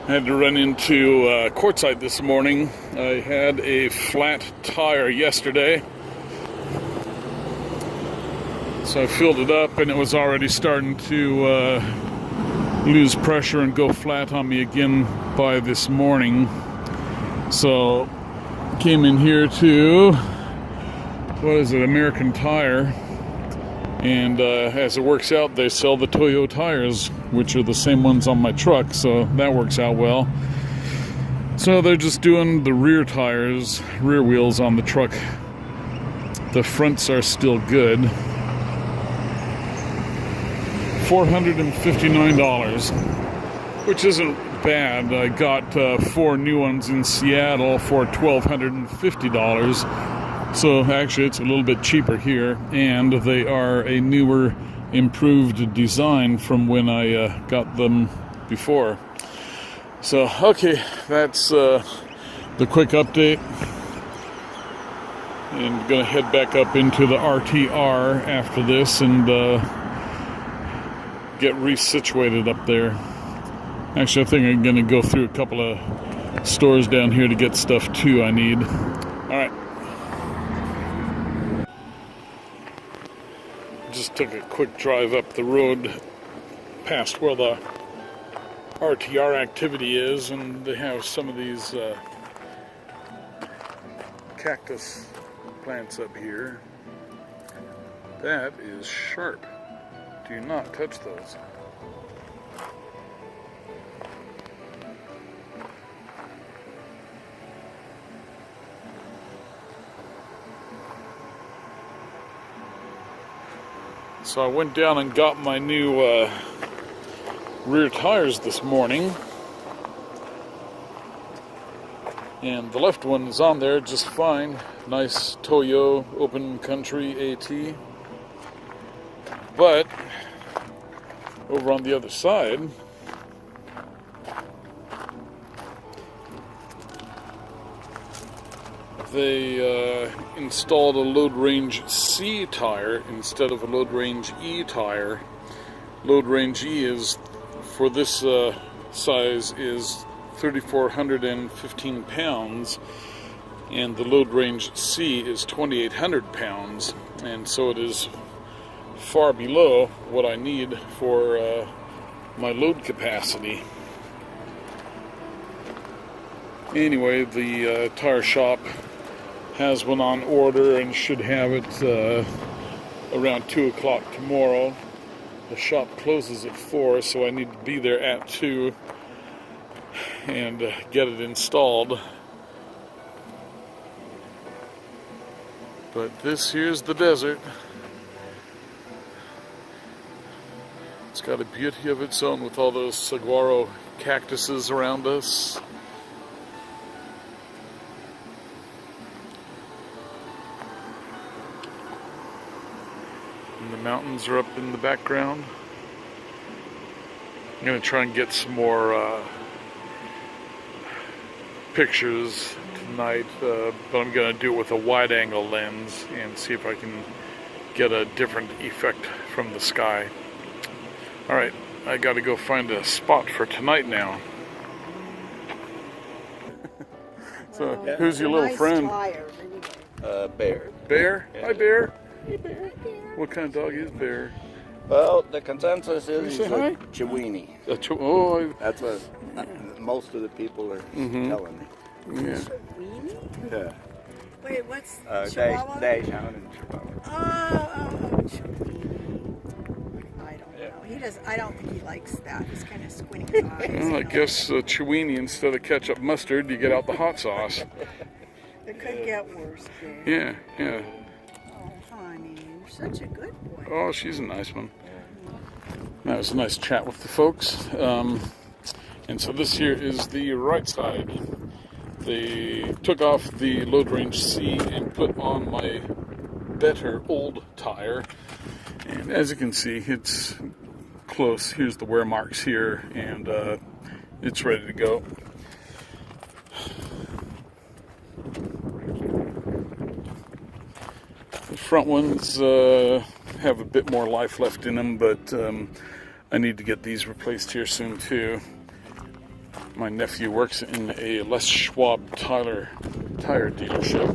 I had to run into Quartzsite this morning. I had a flat tire yesterday, so I filled it up and it was already starting to lose pressure and go flat on me again by this morning. So came in here to, what is it, American Tire, and as it works out, they sell the Toyo tires, which are the same ones on my truck, so that works out well. So they're just doing the rear tires, rear wheels on the truck. The fronts are still good. $459, which isn't bad. I got 4 new ones in Seattle for $1,250. So actually it's a little bit cheaper here, and they are a newer, improved design from when I got them before. So, okay, that's the quick update. And gonna head back up into the RTR after this and get resituated up there. Actually, I think I'm gonna go through a couple of stores down here to get stuff too I need. All right. Just took a quick drive up the road past where the RTR activity is, and they have some of these cactus plants up here. That is sharp. Do not touch those. So I went down and got my new rear tires this morning, and the left one is on there just fine. Nice Toyo Open Country AT. But over on the other side, they installed a load range C tire instead of a load range E tire. Load range E is, for this size, is 3,415 pounds, and the load range C is 2,800 pounds, and so it is far below what I need for my load capacity. Anyway, the tire shop has one on order and should have it around 2 o'clock tomorrow. The shop closes at 4, so I need to be there at 2 and get it installed. But this here's the desert. It's got a beauty of its own with all those saguaro cactuses around us. And the mountains are up in the background. I'm going to try and get some more pictures tonight, but I'm going to do it with a wide-angle lens and see if I can get a different effect from the sky. Alright, I got to go find a spot for tonight now. So, who's your little friend? Bear. Bear? Yeah. Hi, Bear. Hey, Bear. What kind of dog is Bear? Well, the consensus is he's hi? a Chiweenie. Oh, That's what most of the people are telling me. yeah. Yeah. Wait, what's Chihuahua? Dachshund and Chihuahua. Oh, I don't know. He does. I don't think he likes that. He's kind of squinting his eyes. Well, I guess Chiweenie, instead of ketchup mustard, you get out the hot sauce. It could get worse, Dave. Yeah, yeah. Oh, honey, you're such a good boy. Oh, she's a nice one. That was a nice chat with the folks. And so this here is the right side. They took off the load range C and put on my better old tire. And as you can see, it's close. Here's the wear marks here, and it's ready to go. The front one's have a bit more life left in them, but I need to get these replaced here soon too. My nephew works in a Les Schwab tire dealership.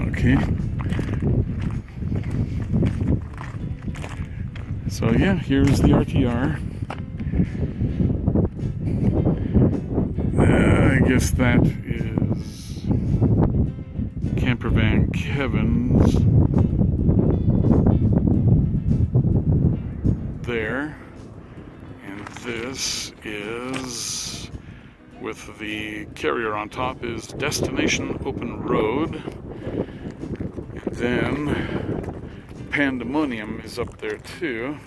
Okay. So yeah, here's the RTR. I guess that is camper van Kevin's there, and this is, with the carrier on top, is Destination Open Road. And then Pandemonium is up there too,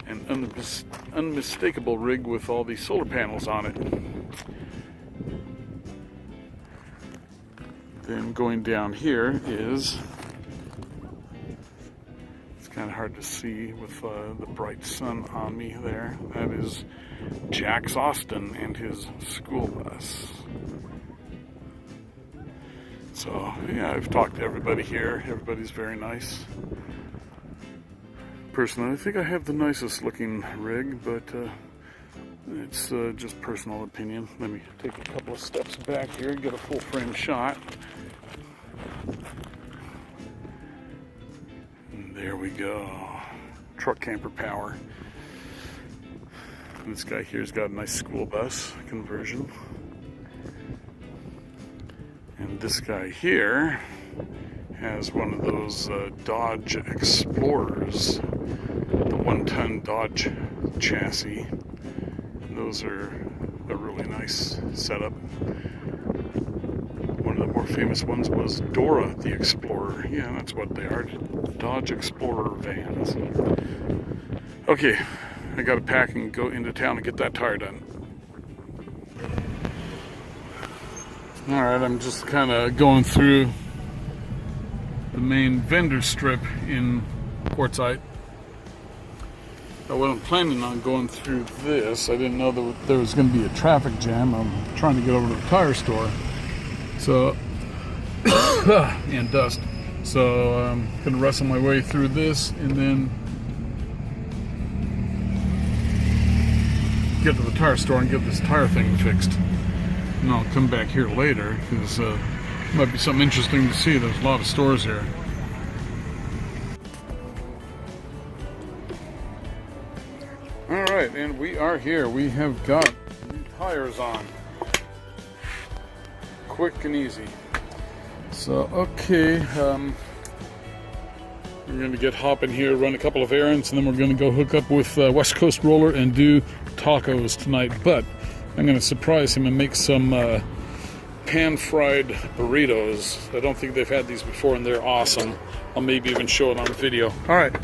an unmistakable rig with all these solar panels on it. Then going down here is, it's kind of hard to see with the bright sun on me there, that is Jax Austin and his school bus. So yeah, I've talked to everybody here. Everybody's very nice. Personally, I think I have the nicest looking rig, but it's just personal opinion. Let me take a couple of steps back here and get a full frame shot. And there we go. Truck camper power. And this guy here's got a nice school bus conversion. And this guy here has one of those Dodge Explorers, the 1-ton Dodge chassis. Those are a really nice setup. One of the more famous ones was Dora the Explorer. Yeah, that's what they are, Dodge Explorer vans. Okay, I gotta pack and go into town and get that tire done. Alright, I'm just kind of going through the main vendor strip in Quartzsite. I wasn't planning on going through this. I didn't know that there was going to be a traffic jam. I'm trying to get over to the tire store. So, and dust. So I'm going to wrestle my way through this and then get to the tire store and get this tire thing fixed. And I'll come back here later because might be something interesting to see. There's a lot of stores here. Alright, and we are here. We have got new tires on. Quick and easy. So, okay, we're going to get hopping here, run a couple of errands, and then we're going to go hook up with West Coast Roller and do tacos tonight. But I'm going to surprise him and make some pan-fried burritos. I don't think they've had these before, and they're awesome. I'll maybe even show it on video. All right.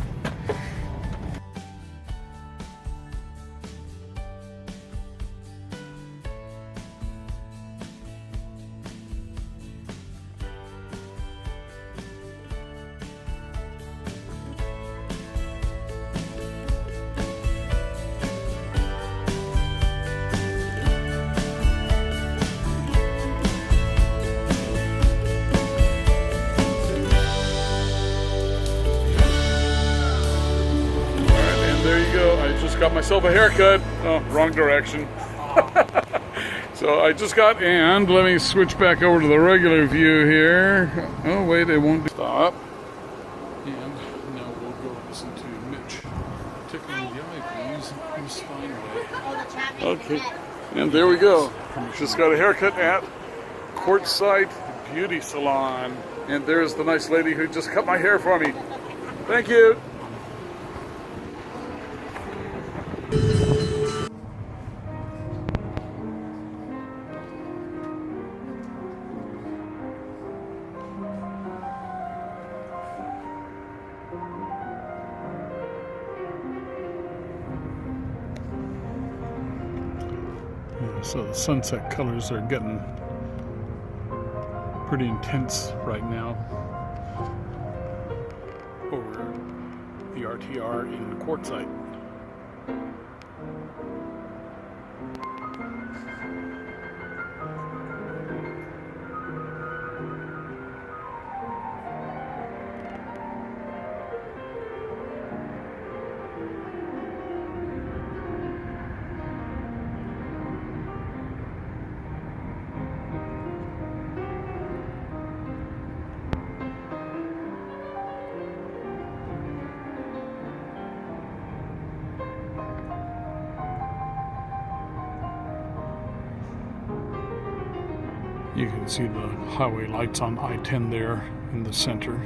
Got myself a haircut. Oh, wrong direction. So I just got, and let me switch back over to the regular view here. Oh wait, it won't stop. And now we'll go listen to Mitch tickling the ivories in Steinway. Okay, and there we go. Just got a haircut at Quartzsite Beauty Salon. And there's the nice lady who just cut my hair for me. Thank you. So the sunset colors are getting pretty intense right now over the RTR in Quartzsite. You can see the highway lights on I-10 there in the center.